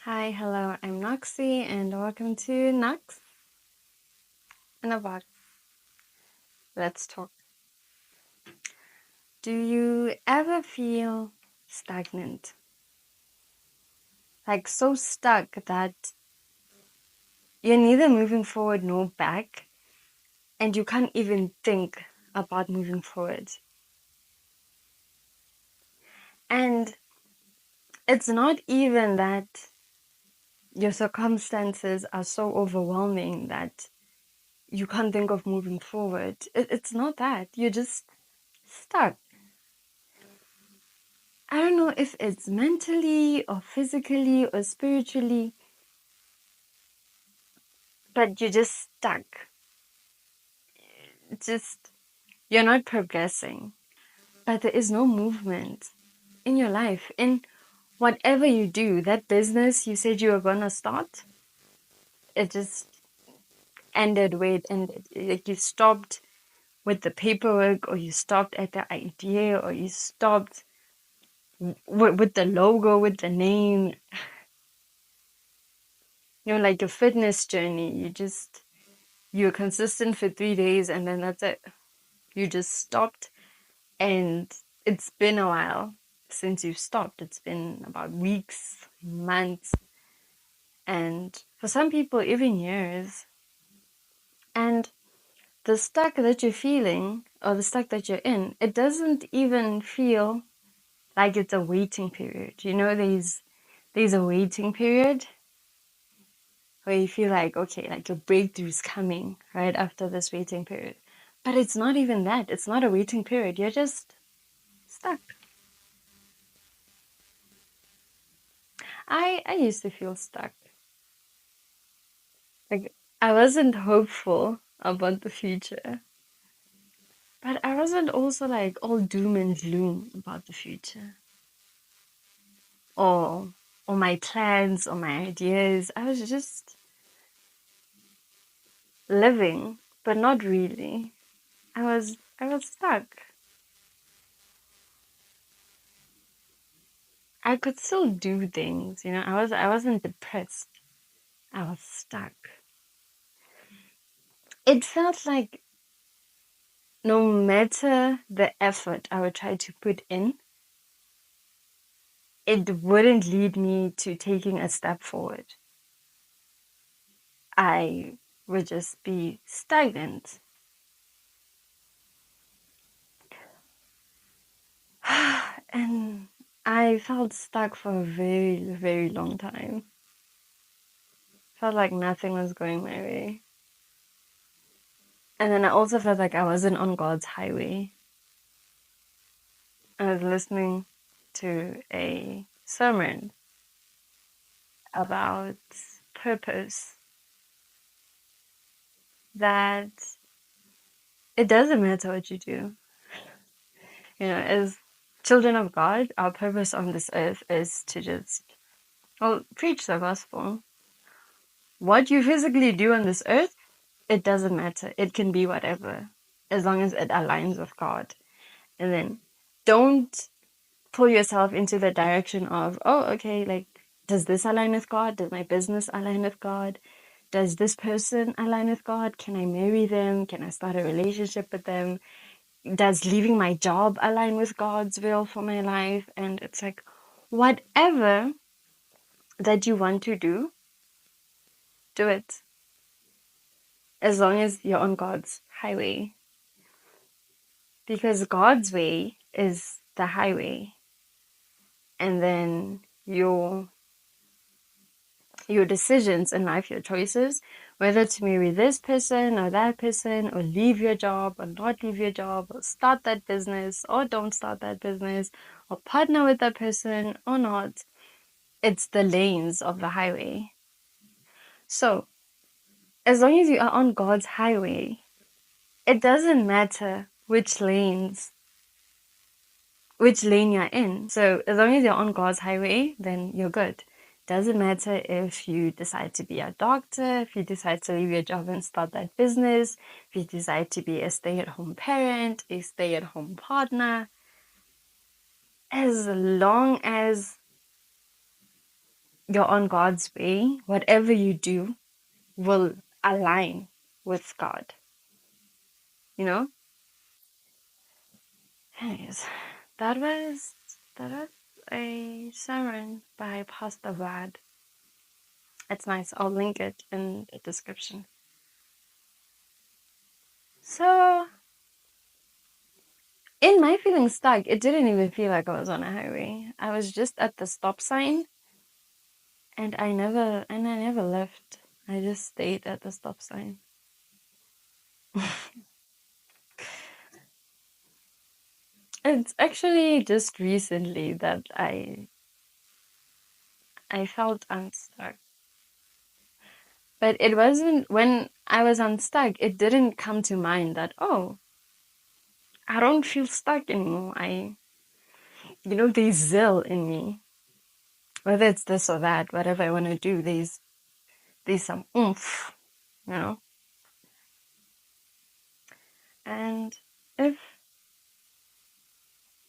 Hi, hello, I'm Noxie, and welcome to Nox in a Box. Let's talk. Do you ever feel stagnant? Like so stuck that you're neither moving forward nor back, and you can't even think about moving forward. And it's not even that your circumstances are so overwhelming that you can't think of moving forward. It's not that. You're just stuck. I don't know if it's mentally or physically or spiritually, but you're just stuck. Just, you're not progressing. But there is no movement in your life. In whatever you do, that business you said you were going to start, it just ended where it ended. Like you stopped with the paperwork, or you stopped at the idea, or you stopped with the logo, with the name. Like your fitness journey, you're consistent for 3 days and then that's it. You just stopped, and it's been a while since you've stopped. It's been about weeks, months, and for some people, even years. And the stuck that you're feeling, or the stuck that you're in, it doesn't even feel like it's a waiting period. There's a waiting period where you feel like, okay, like your breakthrough's coming right after this waiting period. But it's not even that. It's not a waiting period. You're just stuck. I used to feel stuck. Like I wasn't hopeful about the future. But I wasn't also like all doom and gloom about the future. Or my plans or my ideas. I was just living, but not really. I was stuck. I could still do things, I wasn't depressed. I was stuck. It felt like no matter the effort I would try to put in, it wouldn't lead me to taking a step forward. I would just be stagnant. And I felt stuck for a very, very long time. Felt like nothing was going my way. And then I also felt like I wasn't on God's highway. I was listening to a sermon about purpose, that it doesn't matter what you do. As children of God, our purpose on this earth is to just, preach the gospel. What you physically do on this earth, it doesn't matter. It can be whatever, as long as it aligns with God. And then don't pull yourself into the direction of, okay, like, does this align with God? Does my business align with God? Does this person align with God? Can I marry them? Can I start a relationship with them? Does leaving my job align with God's will for my life? And it's like, whatever that you want to do it. As long as you're on God's highway. Because God's way is the highway. And then your decisions in life, your choices, whether to marry this person or that person, or leave your job or not leave your job, or start that business or don't start that business, or partner with that person or not, it's the lanes of the highway. So, as long as you are on God's highway, it doesn't matter which lane you're in. So, as long as you're on God's highway, then you're good. Doesn't matter if you decide to be a doctor, if you decide to leave your job and start that business, if you decide to be a stay-at-home parent, a stay-at-home partner. As long as you're on God's way, whatever you do will align with God, you know? Anyways, that was that was a sermon by Pastor Vlad. It's nice. I'll link it in the description. So, in my feeling stuck, it didn't even feel like I was on a highway. I was just at the stop sign, and I never left. I just stayed at the stop sign. It's actually just recently that I felt unstuck. But it wasn't when I was unstuck, it didn't come to mind that, oh, I don't feel stuck anymore. There's zeal in me. Whether it's this or that, whatever I want to do, there's some oomph, you know? And if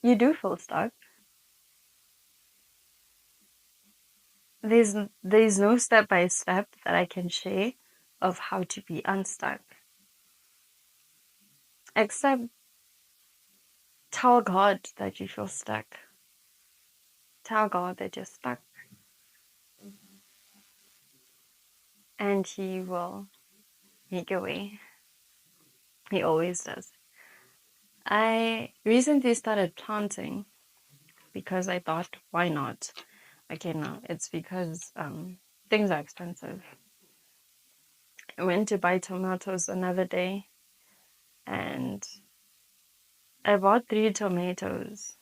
you do feel stuck, there's no step by step that I can share of how to be unstuck. Except tell God that you feel stuck. Tell God that you're stuck. And He will make a way. He always does. I recently started planting because I thought, why not? Okay, no, it's because things are expensive. I went to buy tomatoes another day and I bought 3 tomatoes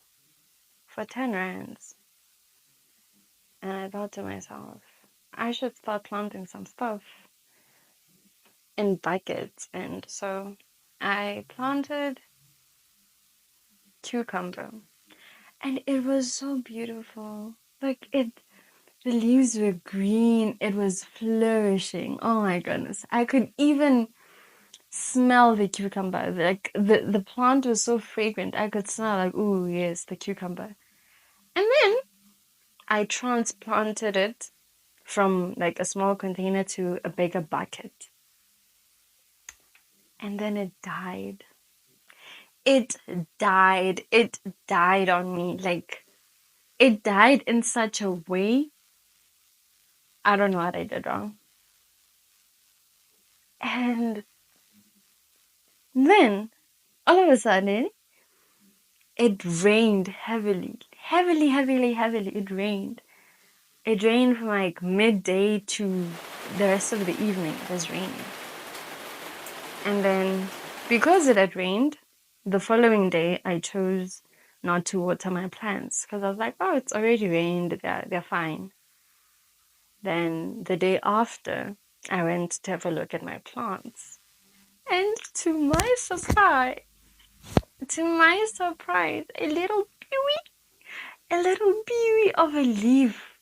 for 10 rands. And I thought to myself, I should start planting some stuff in buckets. And so I planted cucumber. And it was so beautiful. Like the leaves were green. It was flourishing. Oh my goodness. I could even smell the cucumber. Like the plant was so fragrant. I could smell like, ooh, yes, the cucumber. And then I transplanted it from like a small container to a bigger bucket. And then it died. It died. It died on me. Like it died in such a way. I don't know what I did wrong. And then all of a sudden it rained heavily. Heavily, heavily, heavily. It rained. It rained from like midday to the rest of the evening. It was raining. And then because it had rained, the following day I chose not to water my plants because I was like, oh, it's already rained. They're fine. Then the day after, I went to have a look at my plants. And to my surprise, a little beauty of a leaf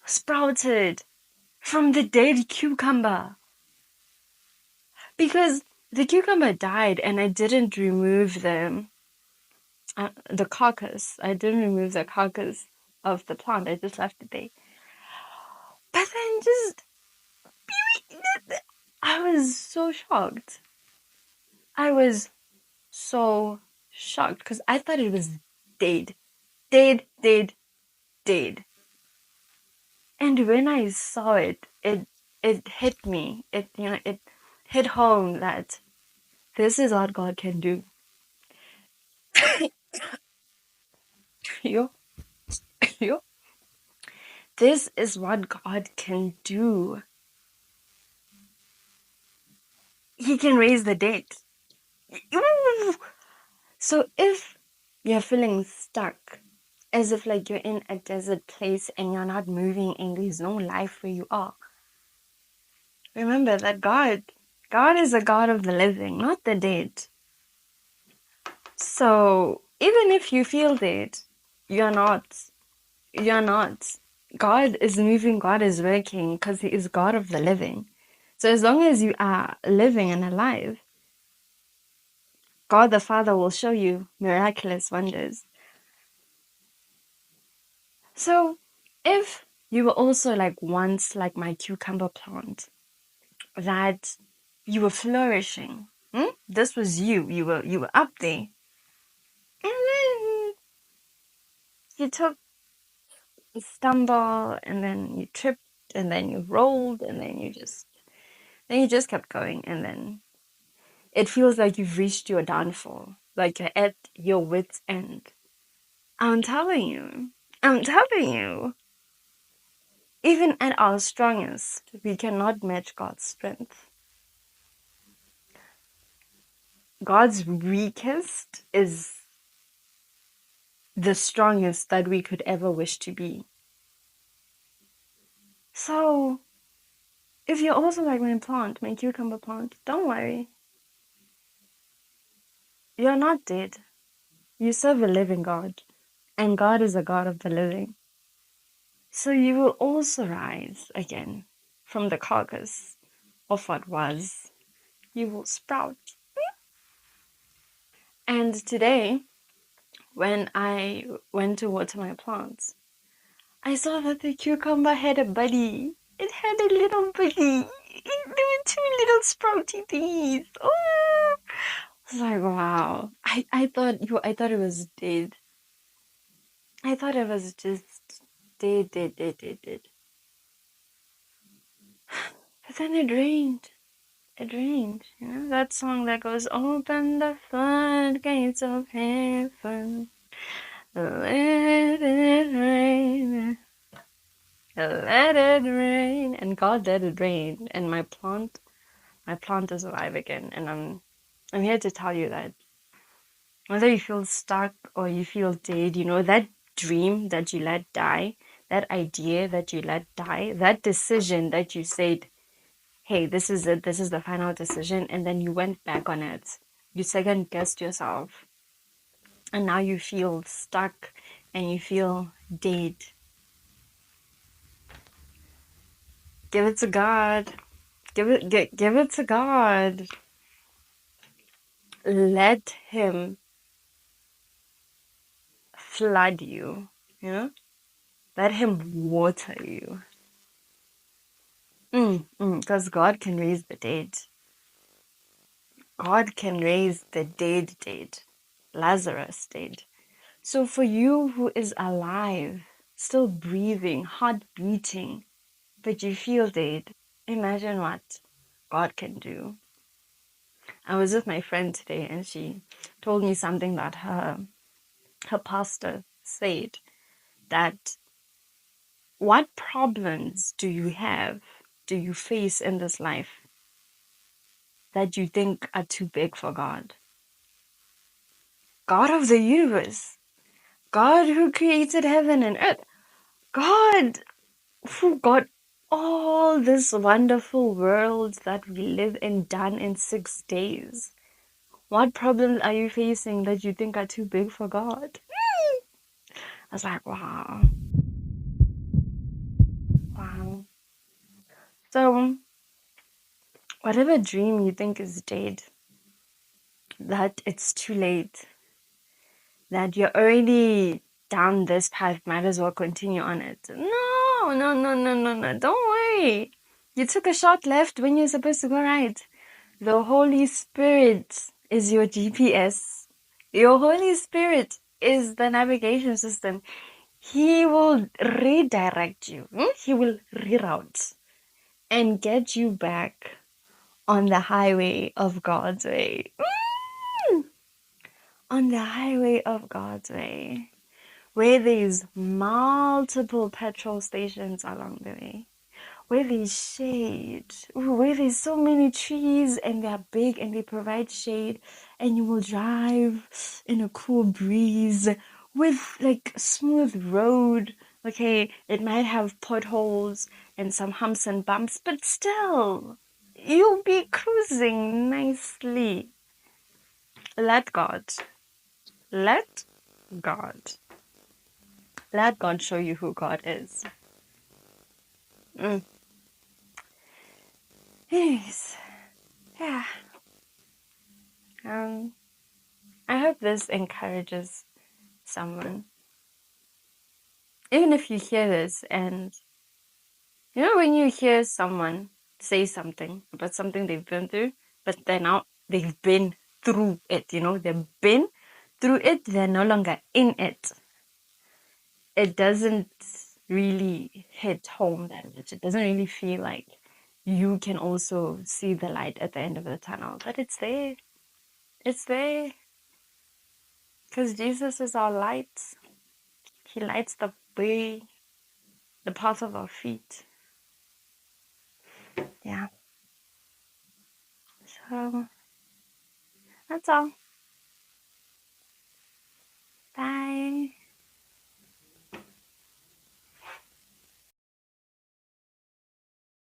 sprouted from the dead cucumber. Because the cucumber died and I didn't remove the carcass. I didn't remove the carcass of the plant. I just left it there. But then I was so shocked. I was so shocked because I thought it was dead. Dead, dead, dead. And when I saw it hit me. It hit home that this is what God can do. Yo, yo. This is what God can do. He can raise the dead. Ooh. So if you're feeling stuck, as if like you're in a desert place and you're not moving and there's no life where you are, remember that God is a God of the living, not the dead. So even if you feel dead, you're not. You're not. God is moving, God is working because He is God of the living. So as long as you are living and alive, God the Father will show you miraculous wonders. So if You were also like once like my cucumber plant that you were flourishing. This was you. You were up there. And then you took a stumble and then you tripped and then you rolled and then you just kept going, and then it feels like you've reached your downfall. Like you're at your wit's end. I'm telling you. I'm telling you. Even at our strongest, we cannot match God's strength. God's weakest is the strongest that we could ever wish to be. So, if you're also like my plant, my cucumber plant, don't worry. You're not dead. You serve a living God, and God is a God of the living. So you will also rise again from the carcass of what was. You will sprout. And today, when I went to water my plants, I saw that the cucumber had a buddy. It had a little buddy. There were two little sprouty thingies. Oh, I was like, wow. I thought it was dead. I thought it was just dead. But then it rained. It rained. You know that song that goes, "Open the floodgates of heaven, let it rain." Let it rain, and God let it rain, and my plant is alive again, and I'm here to tell you that whether you feel stuck or you feel dead, that dream that you let die, that idea that you let die, that decision that you said, hey, this is it, this is the final decision, and then you went back on it, you second guessed yourself, and now you feel stuck and you feel dead. Give it to God. Give it to God. Let Him flood you. Let Him water you. Because God can raise the dead. God can raise the dead. Lazarus dead. So for you who is alive, still breathing, heart beating, but you feel dead, imagine what God can do. I was with my friend today and she told me something that her pastor said, that what problems do you face in this life that you think are too big for God? God of the universe, God who created heaven and earth, God who got all this wonderful world that we live in done in 6 days. What problems are you facing that you think are too big for God? I was like, wow. So, whatever dream you think is dead, that it's too late, that you're already down this path, might as well continue on it. No, don't worry. You took a shot left when you're supposed to go right. The Holy Spirit is your GPS. Your Holy Spirit is the navigation system. He will redirect you. He will reroute and get you back on the highway of God's way. On the highway of God's way, where there's multiple petrol stations along the way, where there's shade, where there's so many trees and they're big and they provide shade, and you will drive in a cool breeze with like smooth road. Okay, it might have potholes and some humps and bumps, but still, you'll be cruising nicely. Let God. Let God. Let God show you who God is. Anyways, yeah. I hope this encourages someone. Even if you hear this and You know, when you hear someone say something about something they've been through, but they've been through it, they've been through it, they're no longer in it. It doesn't really hit home that much. It doesn't really feel like you can also see the light at the end of the tunnel, but it's there. It's there because Jesus is our light. He lights the way, the path of our feet. Yeah. So that's all.